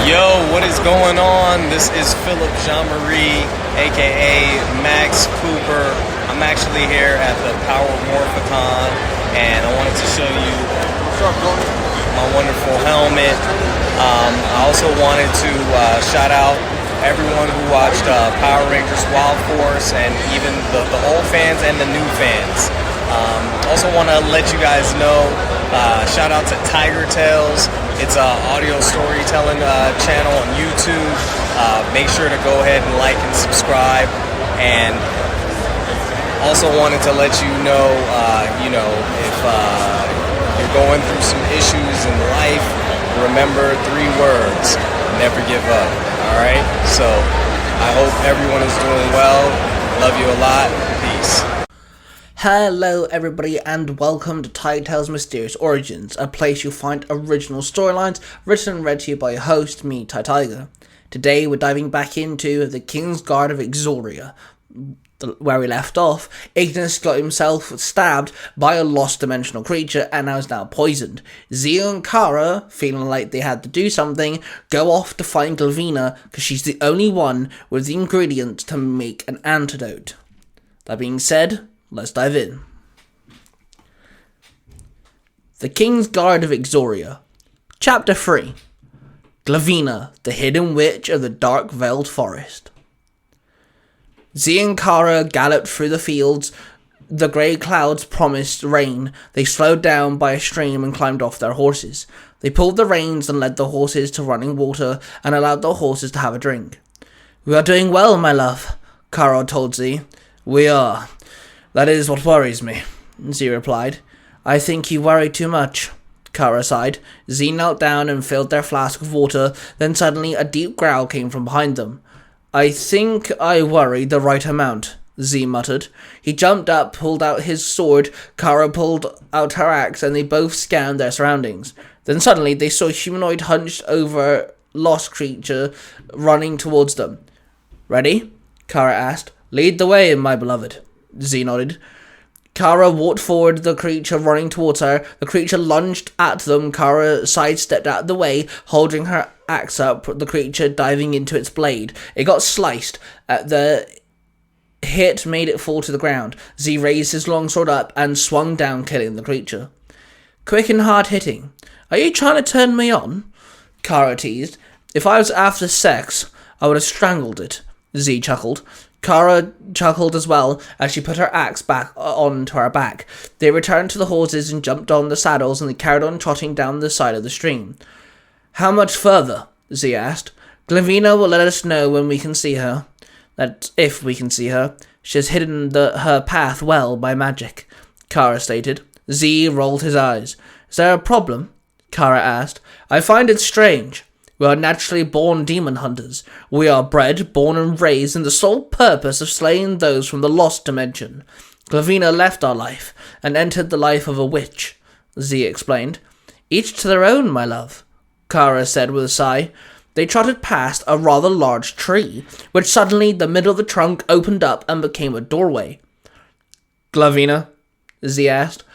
Yo, what is going on? This is Philip Jean-Marie, aka Max Cooper. I'm actually here at the Power Morphicon, and I wanted to show you my wonderful helmet. I also wanted to shout out everyone who watched Power Rangers Wild Force, and even the old fans and the new fans. Also want to let you guys know, shout out to Tiger Tales. It's an audio storytelling channel on YouTube. Make sure to go ahead and like and subscribe. And also wanted to let you know, if you're going through some issues in life, remember 3 words: never give up. All right. So I hope everyone is doing well. Love you a lot. Peace. Hello everybody and welcome to Tiger Tales Mysterious Origins, a place you'll find original storylines written and read to you by your host, me, Tiger. Today we're diving back into the King's Guard of Exoria. Where we left off, Ignis got himself stabbed by a lost dimensional creature and is now poisoned. Zia and Kara, feeling like they had to do something, go off to find Glavina because she's the only one with the ingredients to make an antidote. That being said, let's dive in. The King's Guard of Exoria. Chapter 3. Glavina, the hidden witch of the dark veiled forest. Zia and Kara galloped through the fields. The grey clouds promised rain. They slowed down by a stream and climbed off their horses. They pulled the reins and led the horses to running water and allowed the horses to have a drink. "We are doing well, my love," Kara told Zia. "We are. That is what worries me," Zia replied. "I think you worry too much," Kara sighed. Zia knelt down and filled their flask with water, then suddenly a deep growl came from behind them. "I think I worry the right amount," Zia muttered. He jumped up, pulled out his sword, Kara pulled out her axe, and they both scanned their surroundings. Then suddenly they saw a humanoid hunched over lost creature running towards them. "Ready?" Kara asked. "Lead the way, my beloved." Zia nodded. Kara walked forward, the creature running towards her. The creature lunged at them. Kara sidestepped out of the way, holding her axe up, the creature diving into its blade. It got sliced. The hit made it fall to the ground. Zia raised his longsword up and swung down, killing the creature. "Quick and hard hitting. Are you trying to turn me on?" Kara teased. "If I was after sex, I would have strangled it," Zia chuckled. Kara chuckled as well as she put her axe back onto her back. They returned to the horses and jumped on the saddles, and they carried on trotting down the side of the stream. "How much further?" Zia asked. "Glavina will let us know when we can see her. That's if we can see her. She has hidden her path well by magic," Kara stated. Zia rolled his eyes. "Is there a problem?" Kara asked. "I find it strange. We are naturally born demon hunters. We are bred, born and raised in the sole purpose of slaying those from the lost dimension. Glavina left our life and entered the life of a witch," Zia explained. "Each to their own, my love," Kara said with a sigh. They trotted past a rather large tree, which suddenly the middle of the trunk opened up and became a doorway. "Glavina?" Zia asked.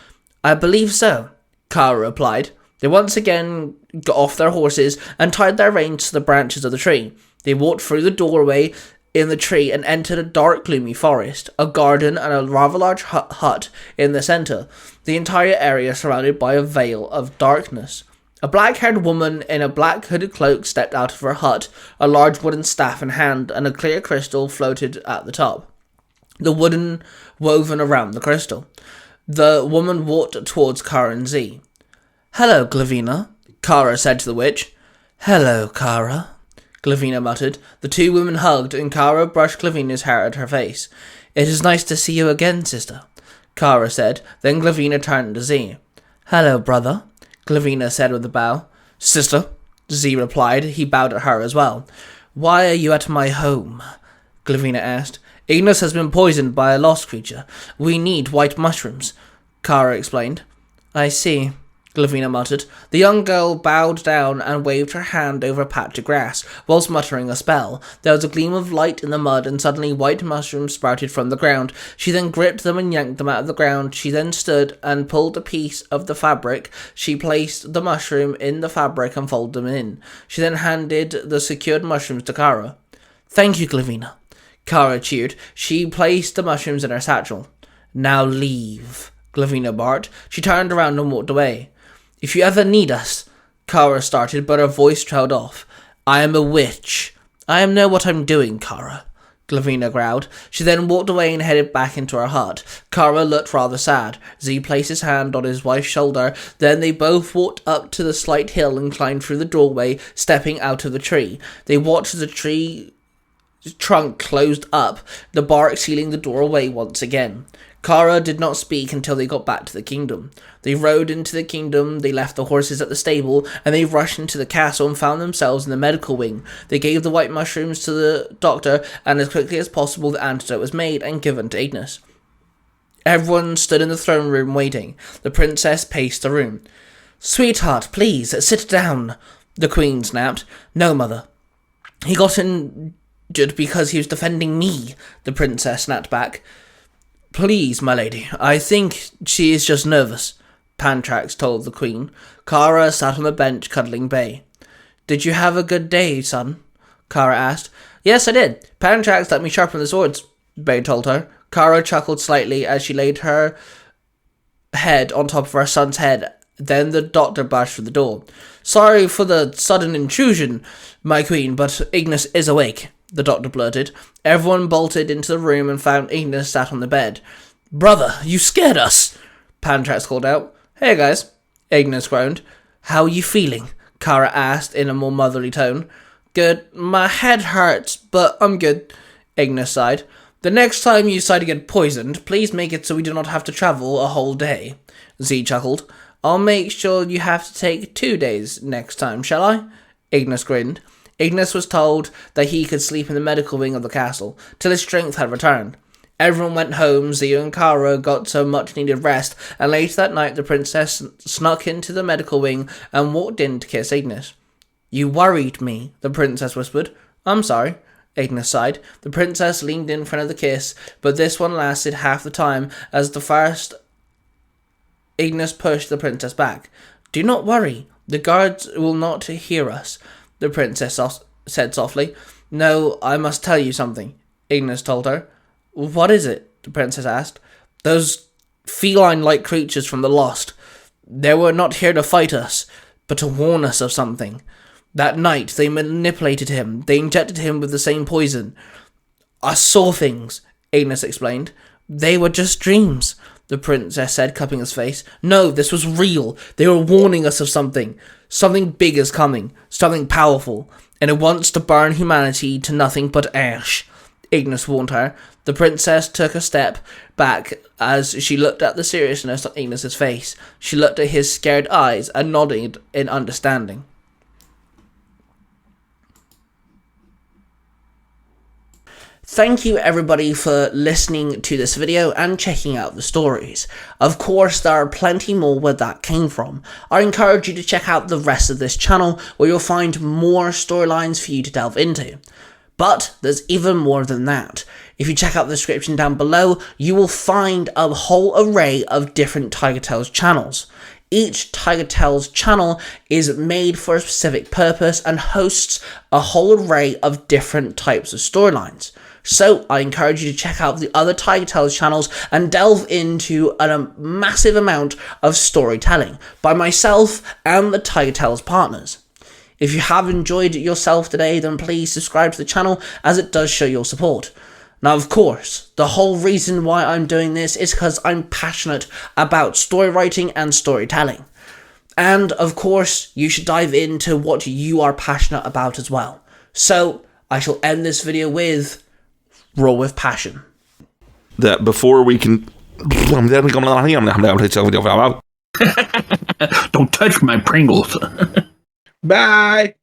"I believe so," Kara replied. They once again got off their horses and tied their reins to the branches of the tree. They walked through the doorway in the tree and entered a dark, gloomy forest, a garden and a rather large hut in the centre, the entire area surrounded by a veil of darkness. A black-haired woman in a black hooded cloak stepped out of her hut, a large wooden staff in hand, and a clear crystal floated at the top, the wooden woven around the crystal. The woman walked towards Kara and Zia. "Hello, Glavina," Kara said to the witch. "Hello, Kara," Glavina muttered. The two women hugged, and Kara brushed Glavina's hair at her face. "It is nice to see you again, sister," Kara said. Then Glavina turned to Zia. "Hello, brother," Glavina said with a bow. "Sister," Zia replied. He bowed at her as well. "Why are you at my home?" Glavina asked. "Ignis has been poisoned by a lost creature. We need white mushrooms," Kara explained. "I see," Glavina muttered. The young girl bowed down and waved her hand over a patch of grass, whilst muttering a spell. There was a gleam of light in the mud, and suddenly white mushrooms sprouted from the ground. She then gripped them and yanked them out of the ground. She then stood and pulled a piece of the fabric. She placed the mushroom in the fabric and folded them in. She then handed the secured mushrooms to Kara. Thank you, Glavina. Kara cheered. She placed the mushrooms in her satchel. Now leave, Glavina barked. She turned around and walked away. If you ever need us, Kara started, but her voice trailed off. I am a witch. I know what I'm doing, Kara, Glavina growled. She then walked away and headed back into her hut. Kara looked rather sad. Z placed his hand on his wife's shoulder. Then they both walked up to the slight hill and climbed through the doorway, stepping out of the tree. They watched as the tree trunk closed up, the bark sealing the doorway once again. Kara did not speak until they got back to the kingdom. They rode into the kingdom, they left the horses at the stable, and they rushed into the castle and found themselves in the medical wing. They gave the white mushrooms to the doctor, and as quickly as possible the antidote was made and given to Ignis. Everyone stood in the throne room waiting. The princess paced the room. Sweetheart, please, sit down, the queen snapped. No, mother. He got injured because he was defending me, the princess snapped back. Please, my lady, I think she is just nervous, Pantrax told the queen. Kara sat on the bench cuddling Bay. Did you have a good day, son? Kara asked. Yes, I did. Pantrax let me sharpen the swords, Bay told her. Kara chuckled slightly as she laid her head on top of her son's head. Then the doctor burst through the door. Sorry for the sudden intrusion, my queen, but Ignis is awake, the doctor blurted. Everyone bolted into the room and found Ignis sat on the bed. Brother, you scared us, Pantrax called out. Hey guys, Ignis groaned. How are you feeling? Kara asked in a more motherly tone. Good. My head hurts, but I'm good, Ignis sighed. The next time you decide to get poisoned, please make it so we do not have to travel a whole day, Z chuckled. I'll make sure you have to take 2 days next time, shall I? Ignis grinned. Ignis was told that he could sleep in the medical wing of the castle, till his strength had returned. Everyone went home, Zio and Kara got some much-needed rest, and later that night the princess snuck into the medical wing and walked in to kiss Ignis. You worried me, the princess whispered. I'm sorry, Ignis sighed. The princess leaned in front of the kiss, but this one lasted half the time, as the first Ignis pushed the princess back. Do not worry, the guards will not hear us, the princess said softly. No, I must tell you something, Ignis told her. What is it? The princess asked. Those feline-like creatures from the Lost. They were not here to fight us, but to warn us of something. That night, they manipulated him. They injected him with the same poison. I saw things, Ignis explained. They were just dreams, the princess said, cupping his face. No, this was real. They were warning us of something. Something big is coming. Something powerful. And it wants to burn humanity to nothing but ash, Ignis warned her. The princess took a step back as she looked at the seriousness on Ignis's face. She looked at his scared eyes and nodded in understanding. Thank you everybody for listening to this video and checking out the stories. Of course, there are plenty more where that came from. I encourage you to check out the rest of this channel where you'll find more storylines for you to delve into. But there's even more than that. If you check out the description down below, you will find a whole array of different Tiger Tales channels. Each Tiger Tales channel is made for a specific purpose and hosts a whole array of different types of storylines. So I encourage you to check out the other Tiger Tales channels and delve into a massive amount of storytelling by myself and the Tiger Tales partners. If you have enjoyed yourself today, then please subscribe to the channel as it does show your support. Now, of course, the whole reason why I'm doing this is because I'm passionate about story writing and storytelling. And, of course, you should dive into what you are passionate about as well. So, I shall end this video with Roll with Passion. That before we can... Don't touch my Pringles. Bye!